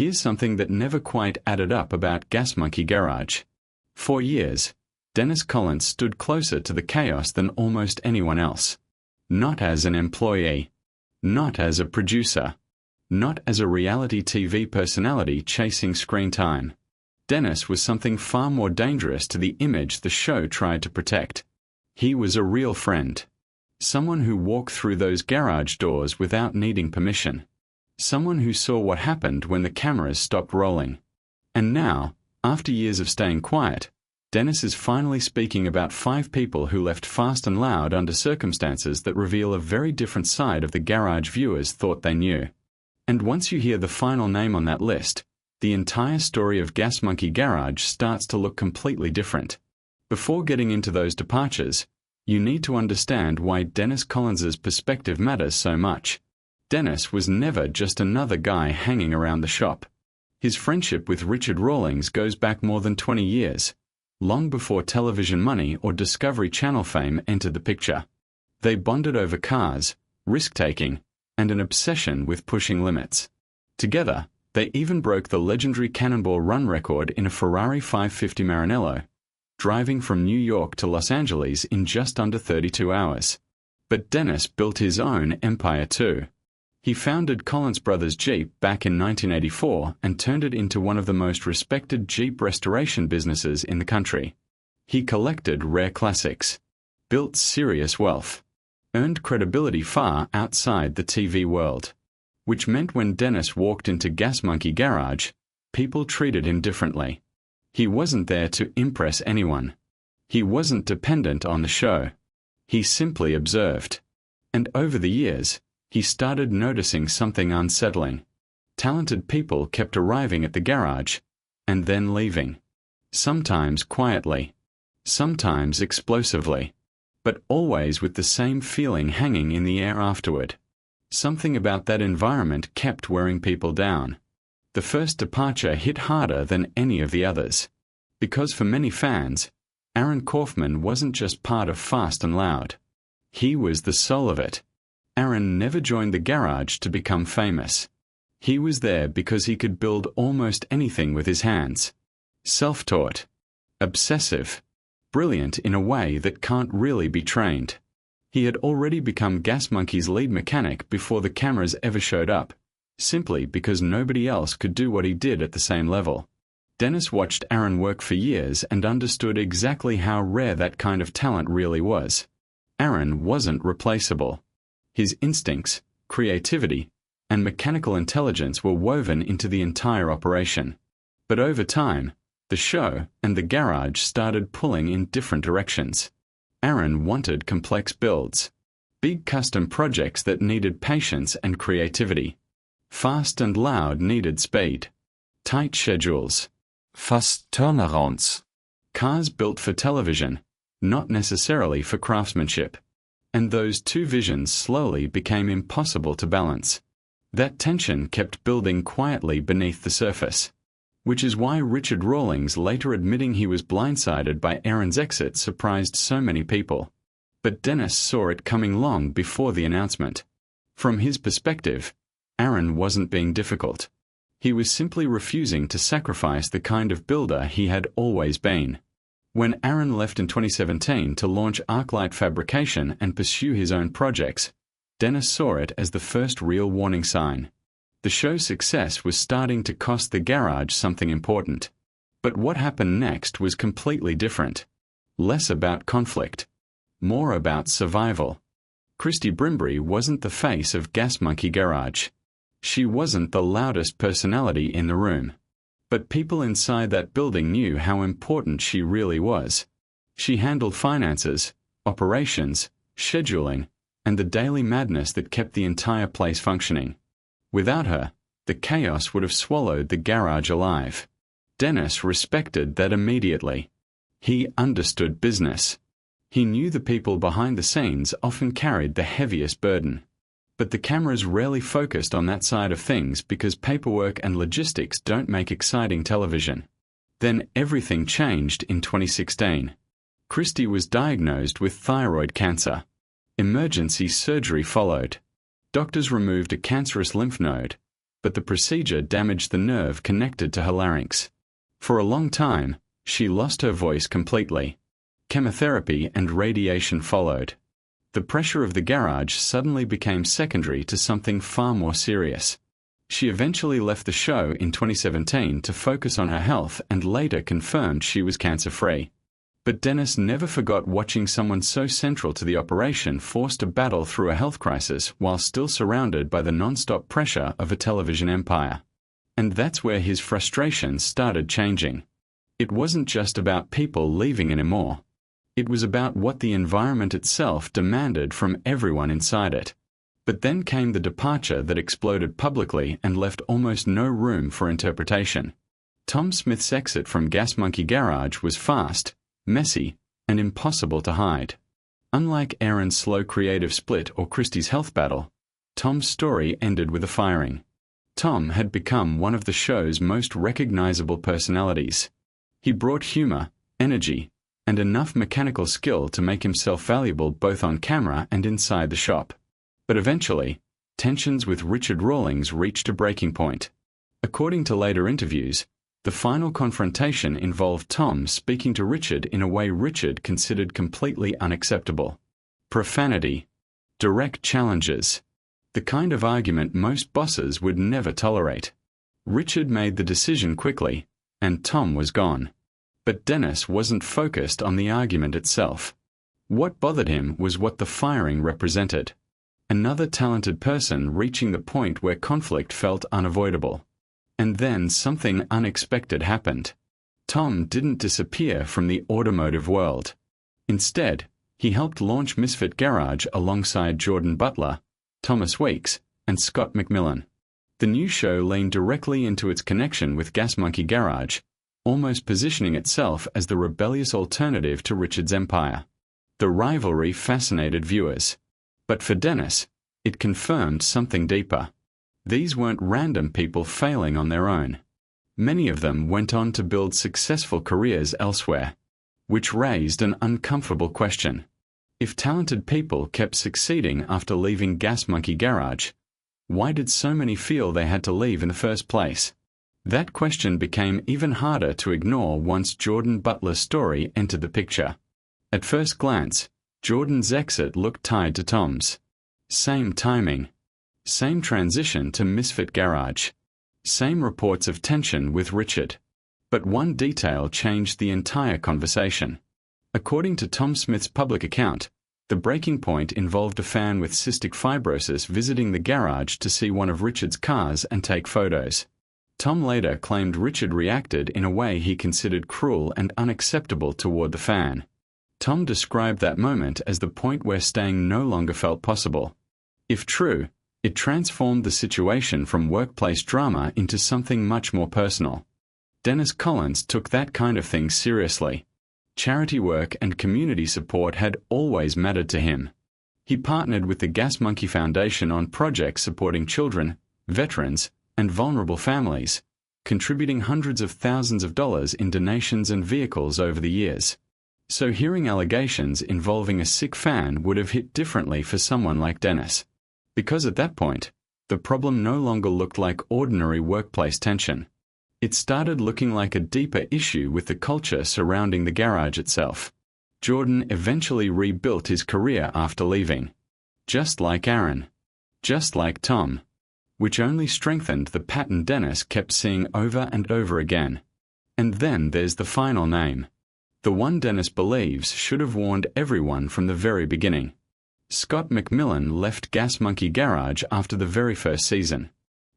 Here's something that never quite added up about Gas Monkey Garage. For years, Dennis Collins stood closer to the chaos than almost anyone else. Not as an employee, not as a producer, not as a reality TV personality chasing screen time. Dennis was something far more dangerous to the image the show tried to protect. He was a real friend. Someone who walked through those garage doors without needing permission. Someone who saw what happened when the cameras stopped rolling. And now, after years of staying quiet, Dennis is finally speaking about 5 people who left fast and loud under circumstances that reveal a very different side of the garage viewers thought they knew. And once you hear the final name on that list, the entire story of Gas Monkey Garage starts to look completely different. Before getting into those departures, you need to understand why Dennis Collins's perspective matters so much. Dennis was never just another guy hanging around the shop. His friendship with Richard Rawlings goes back more than 20 years, long before television money or Discovery Channel fame entered the picture. They bonded over cars, risk-taking, and an obsession with pushing limits. Together, they even broke the legendary Cannonball Run record in a Ferrari 550 Maranello, driving from New York to Los Angeles in just under 32 hours. But Dennis built his own empire too. He founded Collins Brothers Jeep back in 1984 and turned it into one of the most respected Jeep restoration businesses in the country. He collected rare classics, built serious wealth, earned credibility far outside the TV world, which meant when Dennis walked into Gas Monkey Garage, people treated him differently. He wasn't there to impress anyone. He wasn't dependent on the show. He simply observed. And over the years, he started noticing something unsettling. Talented people kept arriving at the garage, and then leaving. Sometimes quietly, sometimes explosively, but always with the same feeling hanging in the air afterward. Something about that environment kept wearing people down. The first departure hit harder than any of the others. Because for many fans, Aaron Kaufman wasn't just part of Fast and Loud. He was the soul of it. Aaron never joined the garage to become famous. He was there because he could build almost anything with his hands. Self-taught, obsessive, brilliant in a way that can't really be trained. He had already become Gas Monkey's lead mechanic before the cameras ever showed up, simply because nobody else could do what he did at the same level. Dennis watched Aaron work for years and understood exactly how rare that kind of talent really was. Aaron wasn't replaceable. His instincts, creativity, and mechanical intelligence were woven into the entire operation. But over time, the show and the garage started pulling in different directions. Aaron wanted complex builds, big custom projects that needed patience and creativity. Fast and Loud needed speed, tight schedules, fast turnarounds. Cars built for television, not necessarily for craftsmanship. And those two visions slowly became impossible to balance. That tension kept building quietly beneath the surface. Which is why Richard Rawlings later admitting he was blindsided by Aaron's exit surprised so many people. But Dennis saw it coming long before the announcement. From his perspective, Aaron wasn't being difficult. He was simply refusing to sacrifice the kind of builder he had always been. When Aaron left in 2017 to launch ArcLight Fabrication and pursue his own projects, Dennis saw it as the first real warning sign. The show's success was starting to cost the garage something important. But what happened next was completely different. Less about conflict, more about survival. Christy Brimbury wasn't the face of Gas Monkey Garage. She wasn't the loudest personality in the room. But people inside that building knew how important she really was. She handled finances, operations, scheduling, and the daily madness that kept the entire place functioning. Without her, the chaos would have swallowed the garage alive. Dennis respected that immediately. He understood business. He knew the people behind the scenes often carried the heaviest burden. But the cameras rarely focused on that side of things because paperwork and logistics don't make exciting television. Then everything changed in 2016. Christy was diagnosed with thyroid cancer. Emergency surgery followed. Doctors removed a cancerous lymph node, but the procedure damaged the nerve connected to her larynx. For a long time, she lost her voice completely. Chemotherapy and radiation followed. The pressure of the garage suddenly became secondary to something far more serious. She eventually left the show in 2017 to focus on her health and later confirmed she was cancer-free. But Dennis never forgot watching someone so central to the operation forced to battle through a health crisis while still surrounded by the non-stop pressure of a television empire. And that's where his frustration started changing. It wasn't just about people leaving anymore. It was about what the environment itself demanded from everyone inside it. But then came the departure that exploded publicly and left almost no room for interpretation. Tom Smith's exit from Gas Monkey Garage was fast, messy, and impossible to hide. Unlike Aaron's slow creative split or Christie's health battle, Tom's story ended with a firing. Tom had become one of the show's most recognizable personalities. He brought humor, energy, and enough mechanical skill to make himself valuable both on camera and inside the shop. But eventually, tensions with Richard Rawlings reached a breaking point. According to later interviews, the final confrontation involved Tom speaking to Richard in a way Richard considered completely unacceptable. Profanity, direct challenges, the kind of argument most bosses would never tolerate. Richard made the decision quickly, and Tom was gone. But Dennis wasn't focused on the argument itself. What bothered him was what the firing represented. Another talented person reaching the point where conflict felt unavoidable. And then something unexpected happened. Tom didn't disappear from the automotive world. Instead, he helped launch Misfit Garage alongside Jordan Butler, Thomas Weeks, and Scott McMillan. The new show leaned directly into its connection with Gas Monkey Garage, almost positioning itself as the rebellious alternative to Richard's empire. The rivalry fascinated viewers. But for Dennis, it confirmed something deeper. These weren't random people failing on their own. Many of them went on to build successful careers elsewhere, which raised an uncomfortable question. If talented people kept succeeding after leaving Gas Monkey Garage, why did so many feel they had to leave in the first place? That question became even harder to ignore once Jordan Butler's story entered the picture. At first glance, Jordan's exit looked tied to Tom's. Same timing. Same transition to Misfit Garage. Same reports of tension with Richard. But one detail changed the entire conversation. According to Tom Smith's public account, the breaking point involved a fan with cystic fibrosis visiting the garage to see one of Richard's cars and take photos. Tom later claimed Richard reacted in a way he considered cruel and unacceptable toward the fan. Tom described that moment as the point where staying no longer felt possible. If true, it transformed the situation from workplace drama into something much more personal. Dennis Collins took that kind of thing seriously. Charity work and community support had always mattered to him. He partnered with the Gas Monkey Foundation on projects supporting children, veterans, and vulnerable families, contributing hundreds of thousands of dollars in donations and vehicles over the years. So hearing allegations involving a sick fan would have hit differently for someone like Dennis. Because at that point, the problem no longer looked like ordinary workplace tension. It started looking like a deeper issue with the culture surrounding the garage itself. Jordan eventually rebuilt his career after leaving. Just like Aaron. Just like Tom. Which only strengthened the pattern Dennis kept seeing over and over again. And then there's the final name. The one Dennis believes should have warned everyone from the very beginning. Scott McMillan left Gas Monkey Garage after the very first season.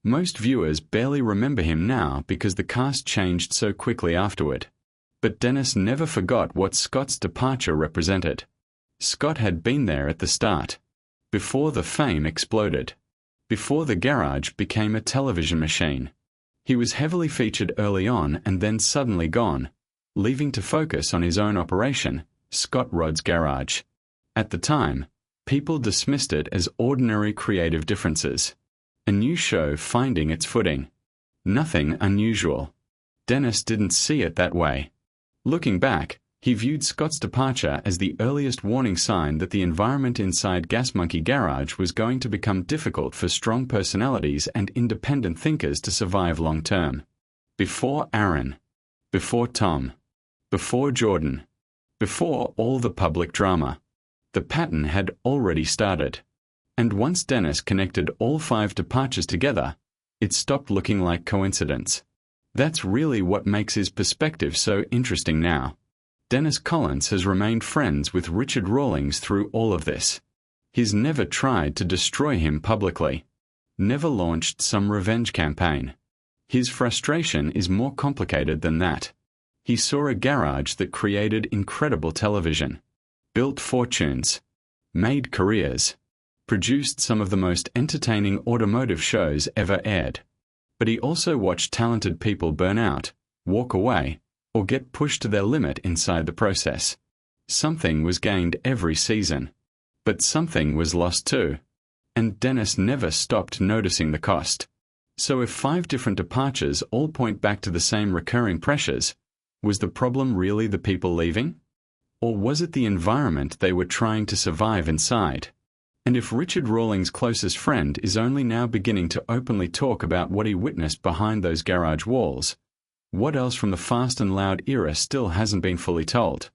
Most viewers barely remember him now because the cast changed so quickly afterward. But Dennis never forgot what Scott's departure represented. Scott had been there at the start. Before the fame exploded. Before the garage became a television machine. He was heavily featured early on and then suddenly gone, leaving to focus on his own operation, Scott Rod's Garage. At the time, people dismissed it as ordinary creative differences. A new show finding its footing. Nothing unusual. Dennis didn't see it that way. Looking back, He viewed Scott's departure as the earliest warning sign that the environment inside Gas Monkey Garage was going to become difficult for strong personalities and independent thinkers to survive long term. Before Aaron. Before Tom. Before Jordan. Before all the public drama. The pattern had already started. And once Dennis connected all 5 departures together, it stopped looking like coincidence. That's really what makes his perspective so interesting now. Dennis Collins has remained friends with Richard Rawlings through all of this. He's never tried to destroy him publicly. Never launched some revenge campaign. His frustration is more complicated than that. He saw a garage that created incredible television, built fortunes, made careers, produced some of the most entertaining automotive shows ever aired. But he also watched talented people burn out, walk away, or get pushed to their limit inside the process. Something was gained every season, but something was lost too. And Dennis never stopped noticing the cost. So if 5 different departures all point back to the same recurring pressures, was the problem really the people leaving? Or was it the environment they were trying to survive inside? And if Richard Rawlings' closest friend is only now beginning to openly talk about what he witnessed behind those garage walls, what else from the Fast and Loud era still hasn't been fully told?